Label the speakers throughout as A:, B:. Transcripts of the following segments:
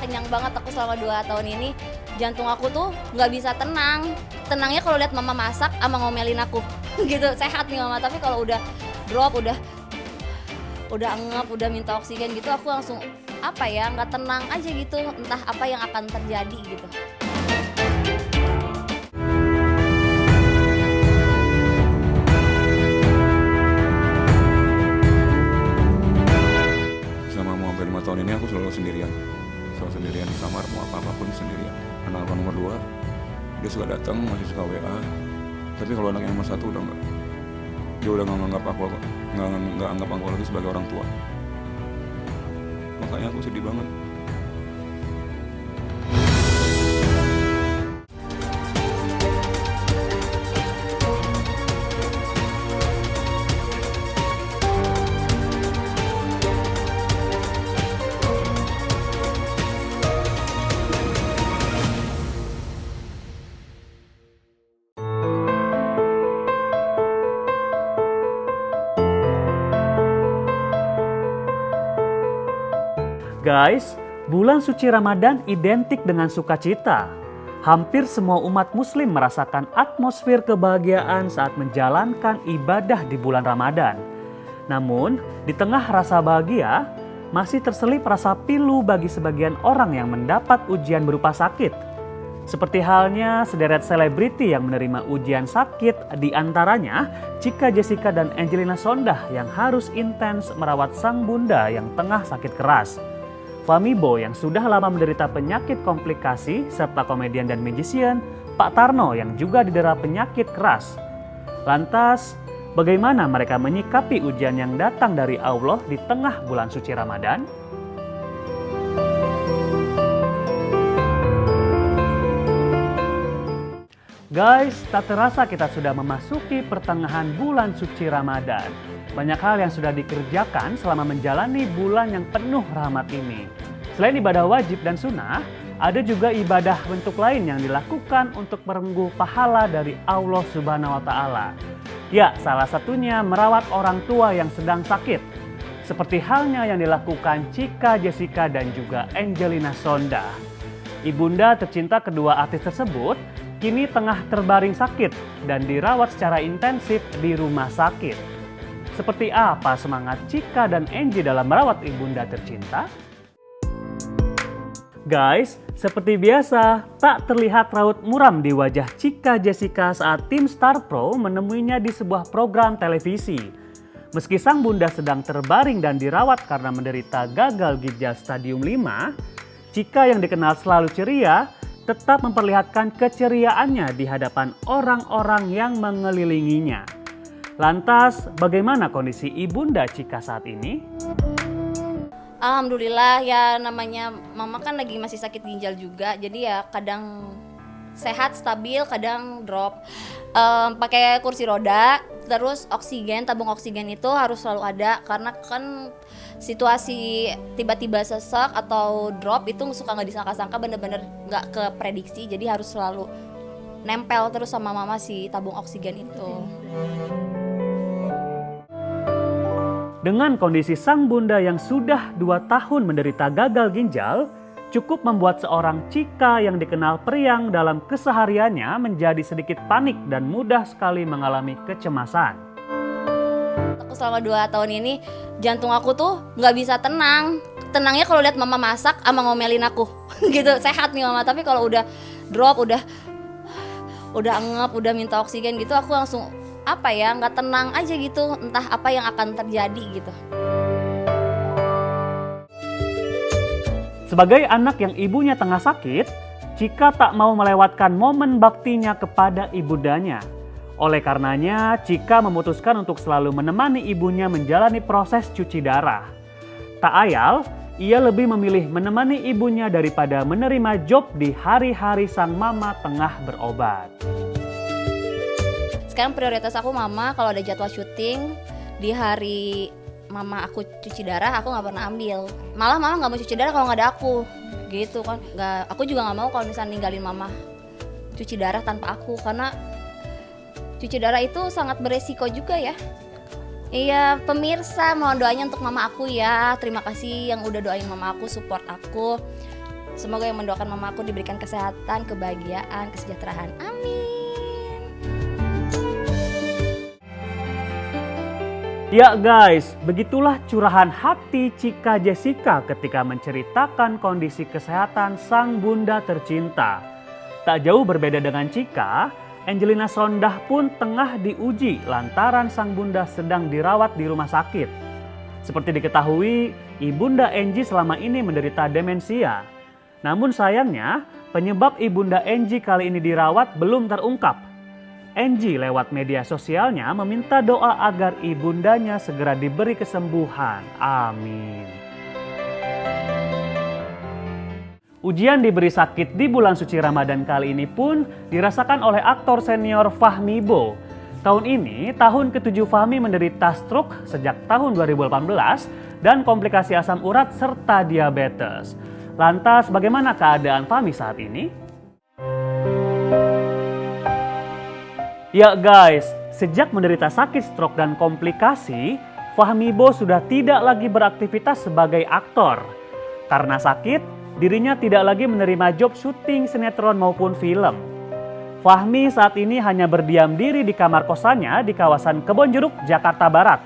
A: kenyang banget aku selama 2 tahun ini. Jantung aku tuh nggak bisa tenang. Tenangnya kalau lihat mama masak sama ngomelin aku. Gitu, sehat nih mama. Tapi kalau udah drop, udah engap, udah minta oksigen gitu, aku langsung nggak tenang aja gitu. Entah apa yang akan terjadi gitu.
B: Selama mau hampir 5 tahun ini aku selalu sendirian di kamar, mau apapun sendirian. Anak aku nomor 2, dia suka datang, masih suka WA. Tapi kalau anak yang nomor 1 udah enggak. Dia udah nggak anggap aku lagi sebagai orang tua. Makanya aku sedih banget.
C: Guys, bulan suci Ramadan identik dengan sukacita. Hampir semua umat muslim merasakan atmosfer kebahagiaan saat menjalankan ibadah di bulan Ramadan. Namun, di tengah rasa bahagia, masih terselip rasa pilu bagi sebagian orang yang mendapat ujian berupa sakit. Seperti halnya sederet selebriti yang menerima ujian sakit, di antaranya Chika Jessica dan Angelina Sondakh yang harus intens merawat sang bunda yang tengah sakit keras. Fahmi Bo yang sudah lama menderita penyakit komplikasi, serta komedian dan magician Pak Tarno yang juga didera penyakit keras. Lantas, bagaimana mereka menyikapi ujian yang datang dari Allah di tengah bulan suci Ramadan? Guys, tak terasa kita sudah memasuki pertengahan bulan suci Ramadan. Banyak hal yang sudah dikerjakan selama menjalani bulan yang penuh rahmat ini. Selain ibadah wajib dan sunnah, ada juga ibadah bentuk lain yang dilakukan untuk merengkuh pahala dari Allah Subhanahu wa Ta'ala. Ya, salah satunya merawat orang tua yang sedang sakit. Seperti halnya yang dilakukan Chika Jessica dan juga Angelina Sondakh. Ibunda tercinta kedua artis tersebut kini tengah terbaring sakit dan dirawat secara intensif di rumah sakit. Seperti apa semangat Chika dan Angie dalam merawat ibunda tercinta? Guys, seperti biasa, tak terlihat raut muram di wajah Chika Jessica saat tim Star Pro menemuinya di sebuah program televisi. Meski sang bunda sedang terbaring dan dirawat karena menderita gagal ginjal stadium 5, Chika yang dikenal selalu ceria, tetap memperlihatkan keceriaannya di hadapan orang-orang yang mengelilinginya. Lantas, bagaimana kondisi ibunda Chika saat ini?
A: Alhamdulillah, ya namanya mama kan lagi masih sakit ginjal juga, jadi ya kadang sehat stabil, kadang drop. Pakai kursi roda, terus oksigen, tabung oksigen itu harus selalu ada karena kan situasi tiba-tiba sesek atau drop itu suka nggak disangka-sangka, bener-bener nggak keprediksi, jadi harus selalu nempel terus sama mama si tabung oksigen itu.
C: Dengan kondisi sang bunda yang sudah 2 tahun menderita gagal ginjal, cukup membuat seorang Chika yang dikenal periang dalam kesehariannya menjadi sedikit panik dan mudah sekali mengalami kecemasan.
A: Aku selama 2 tahun ini jantung aku tuh nggak bisa tenang. Tenangnya kalau lihat mama masak sama ngomelin aku. Gitu, sehat nih mama. Tapi kalau udah drop, udah engap, udah minta oksigen gitu, aku langsung nggak tenang aja gitu. Entah apa yang akan terjadi gitu.
C: Sebagai anak yang ibunya tengah sakit, Chika tak mau melewatkan momen baktinya kepada ibundanya. Oleh karenanya, Chika memutuskan untuk selalu menemani ibunya menjalani proses cuci darah. Tak ayal, ia lebih memilih menemani ibunya daripada menerima job di hari-hari sang mama tengah berobat.
A: Sekarang prioritas aku mama, kalau ada jadwal syuting di hari mama aku cuci darah, aku nggak pernah ambil. Malah mama nggak mau cuci darah kalau nggak ada aku, gitu kan. Aku juga nggak mau kalau misalnya ninggalin mama cuci darah tanpa aku, karena cuci darah itu sangat beresiko juga ya. Iya, pemirsa, mohon doanya untuk mama aku ya. Terima kasih yang udah doain mama aku, support aku. Semoga yang mendoakan mamaku diberikan kesehatan, kebahagiaan, kesejahteraan. Amin.
C: Ya guys, begitulah curahan hati Chika Jessica ketika menceritakan kondisi kesehatan sang bunda tercinta. Tak jauh berbeda dengan Chika, Angelina Sondakh pun tengah diuji lantaran sang bunda sedang dirawat di rumah sakit. Seperti diketahui, ibunda Angie selama ini menderita demensia. Namun sayangnya, penyebab ibunda Angie kali ini dirawat belum terungkap. Angie lewat media sosialnya meminta doa agar ibundanya segera diberi kesembuhan. Amin. Ujian diberi sakit di bulan suci Ramadan kali ini pun dirasakan oleh aktor senior Fahmi Bo. Tahun ini, tahun ke-7 Fahmi menderita stroke sejak tahun 2018 dan komplikasi asam urat serta diabetes. Lantas bagaimana keadaan Fahmi saat ini? Ya guys, sejak menderita sakit stroke dan komplikasi, Fahmi Bo sudah tidak lagi beraktivitas sebagai aktor. Karena sakit, dirinya tidak lagi menerima job syuting sinetron maupun film. Fahmi saat ini hanya berdiam diri di kamar kosannya di kawasan Kebonjeruk, Jakarta Barat.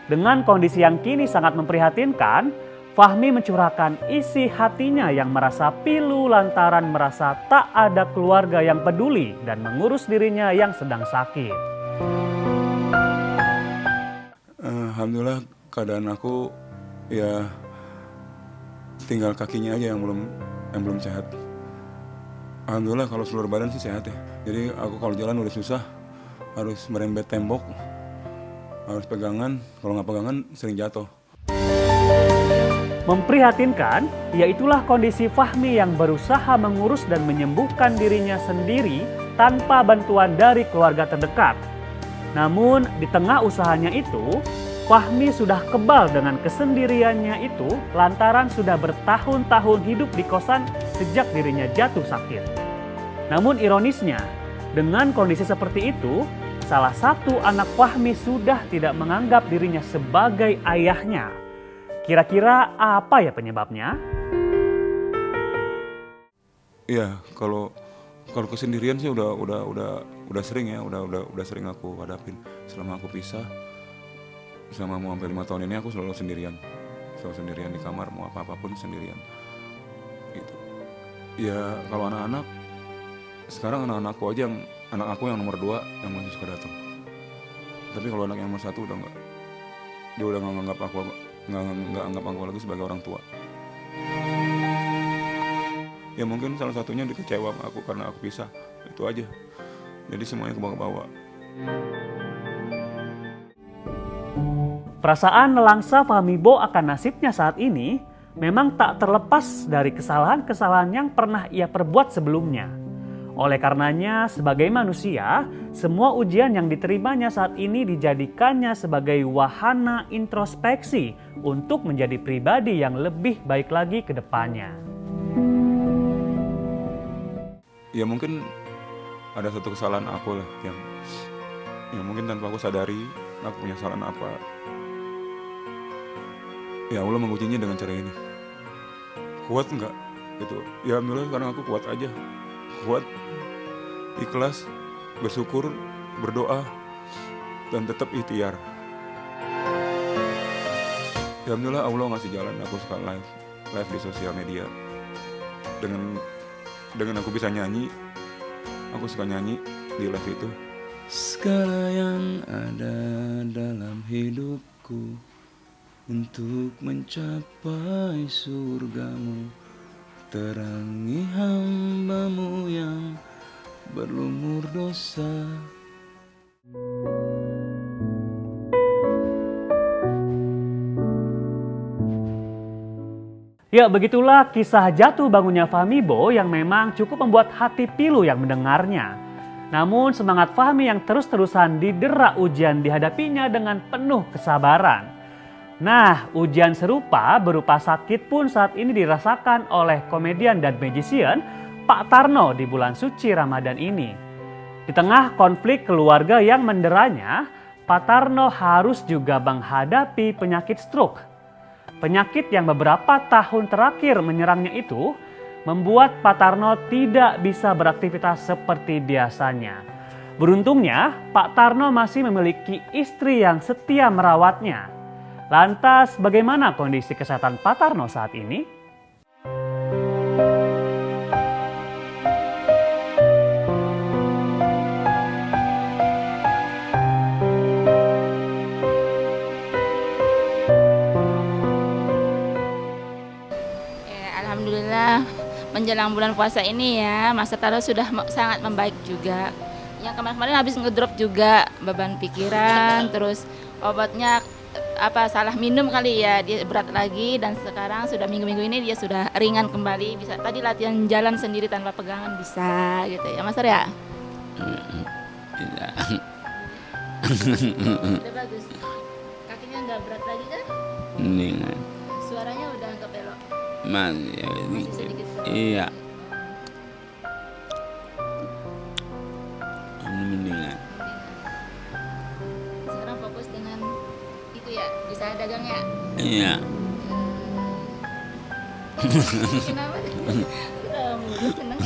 C: Dengan kondisi yang kini sangat memprihatinkan, Fahmi mencurahkan isi hatinya yang merasa pilu lantaran merasa tak ada keluarga yang peduli dan mengurus dirinya yang sedang sakit.
B: Alhamdulillah keadaan aku ya tinggal kakinya aja yang belum sehat. Alhamdulillah kalau seluruh badan sih sehat ya. Jadi aku kalau jalan udah susah, harus merembet tembok, harus pegangan, kalau nggak pegangan sering jatuh.
C: Memprihatinkan, yaitulah kondisi Fahmi yang berusaha mengurus dan menyembuhkan dirinya sendiri tanpa bantuan dari keluarga terdekat. Namun di tengah usahanya itu, Fahmi sudah kebal dengan kesendiriannya itu lantaran sudah bertahun-tahun hidup di kosan sejak dirinya jatuh sakit. Namun ironisnya, dengan kondisi seperti itu, salah satu anak Fahmi sudah tidak menganggap dirinya sebagai ayahnya. Kira-kira apa ya penyebabnya?
B: Iya, kalau kesendirian sih udah sering ya, udah sering aku hadapin. Selama aku pisah, selama mau sampai 5 tahun ini aku selalu sendirian di kamar, mau apapun sendirian. Gitu. Ya kalau anak-anak, sekarang anak aku yang nomor 2 yang masih suka datang. Tapi kalau anak yang nomor 1 udah enggak, dia udah nggak anggap aku lagi sebagai orang tua. Ya mungkin salah satunya dikecewa sama aku karena aku pisah, itu aja. Jadi semuanya kebawa-bawa.
C: Perasaan nelangsa Fahmi Bo akan nasibnya saat ini memang tak terlepas dari kesalahan-kesalahan yang pernah ia perbuat sebelumnya. Oleh karenanya, sebagai manusia, semua ujian yang diterimanya saat ini dijadikannya sebagai wahana introspeksi untuk menjadi pribadi yang lebih baik lagi ke depannya.
B: Ya mungkin ada satu kesalahan aku lah yang mungkin tanpa aku sadari aku punya kesalahan apa. Ya Allah mengujinya dengan cara ini. Kuat enggak? Gitu. Ya alhamdulillah sekarang aku kuat aja. Kuat, ikhlas, bersyukur, berdoa, dan tetap ikhtiar. Ya alhamdulillah Allah ngasih jalan aku suka live di sosial media. Dengan aku bisa nyanyi, aku suka nyanyi di live itu. Segala yang ada dalam hidupku untuk mencapai surgamu, terangi hambamu yang berlumur dosa.
C: Ya, begitulah kisah jatuh bangunnya Fahmi Bo yang memang cukup membuat hati pilu yang mendengarnya. Namun semangat Fahmi yang terus-terusan didera ujian dihadapinya dengan penuh kesabaran. Nah, ujian serupa berupa sakit pun saat ini dirasakan oleh komedian dan magician Pak Tarno di bulan suci Ramadan ini. Di tengah konflik keluarga yang menderanya, Pak Tarno harus juga menghadapi penyakit stroke. Penyakit yang beberapa tahun terakhir menyerangnya itu membuat Pak Tarno tidak bisa beraktivitas seperti biasanya. Beruntungnya, Pak Tarno masih memiliki istri yang setia merawatnya. Lantas, bagaimana kondisi kesehatan Pak Tarno saat ini?
D: Alhamdulillah menjelang bulan puasa ini ya, Mas Tarno sudah sangat membaik juga. Yang kemarin-kemarin habis ngedrop juga beban pikiran, terus obatnya salah minum kali ya, dia berat lagi dan sekarang sudah minggu-minggu ini dia sudah ringan kembali, bisa tadi latihan jalan sendiri tanpa pegangan bisa gitu ya Mas ya. Udah bagus. Kakinya nggak berat lagi kan?
E: Mendingan.
D: Suaranya udah nggak belok.
E: Ya,
D: Masih sedikit belok.
E: iya. Mendingan.
D: Sekarang fokus dengan itu ya, usaha dagangnya.
E: Iya.
D: Kenapa? Udah mulus seneng.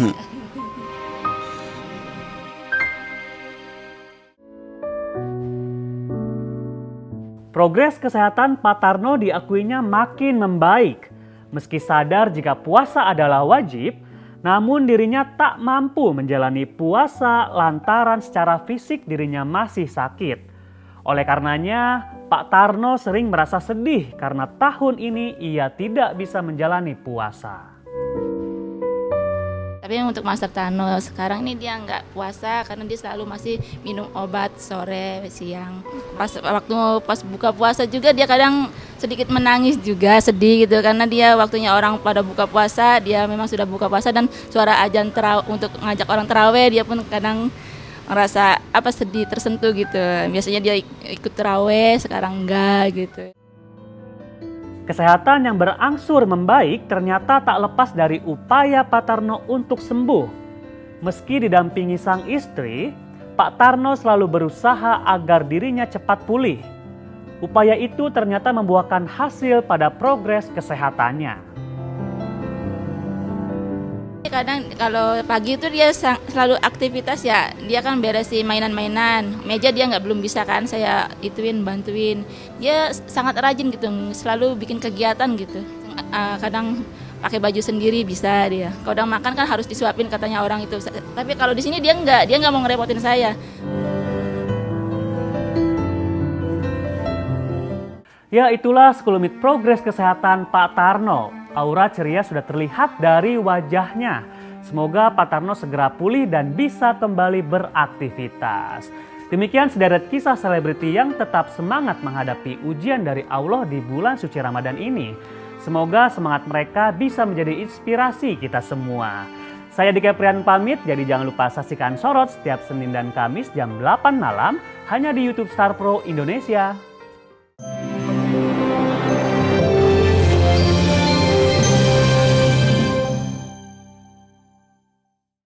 C: Progres kesehatan Pak Tarno diakuinya makin membaik. Meski sadar jika puasa adalah wajib, namun dirinya tak mampu menjalani puasa lantaran secara fisik dirinya masih sakit. Oleh karenanya, Pak Tarno sering merasa sedih karena tahun ini ia tidak bisa menjalani puasa.
D: Tapi untuk Mas Tarno sekarang ini dia nggak puasa karena dia selalu masih minum obat sore, siang. Pas buka puasa juga dia kadang sedikit menangis juga, sedih gitu karena dia waktunya orang pada buka puasa, dia memang sudah buka puasa dan suara azan untuk ngajak orang taraweh dia pun kadang ngerasa sedih, tersentuh gitu. Biasanya dia ikut taraweh, sekarang enggak gitu.
C: Kesehatan yang berangsur membaik ternyata tak lepas dari upaya Pak Tarno untuk sembuh. Meski didampingi sang istri, Pak Tarno selalu berusaha agar dirinya cepat pulih. Upaya itu ternyata membuahkan hasil pada progres kesehatannya.
D: Kadang kalau pagi itu dia selalu aktivitas ya, dia kan beresin mainan-mainan, meja dia belum bisa kan, saya bantuin. Dia sangat rajin gitu, selalu bikin kegiatan gitu. Kadang pakai baju sendiri bisa dia. Kalau udah makan kan harus disuapin katanya orang itu. Tapi kalau di sini dia nggak mau ngerepotin saya.
C: Ya, itulah sekelumit progres kesehatan Pak Tarno. Aura ceria sudah terlihat dari wajahnya. Semoga Pak Tarno segera pulih dan bisa kembali beraktivitas. Demikian sederet kisah selebriti yang tetap semangat menghadapi ujian dari Allah di bulan suci Ramadan ini. Semoga semangat mereka bisa menjadi inspirasi kita semua. Saya Dika Prian pamit, jadi jangan lupa saksikan Sorot setiap Senin dan Kamis jam 8 malam hanya di YouTube Star Pro Indonesia.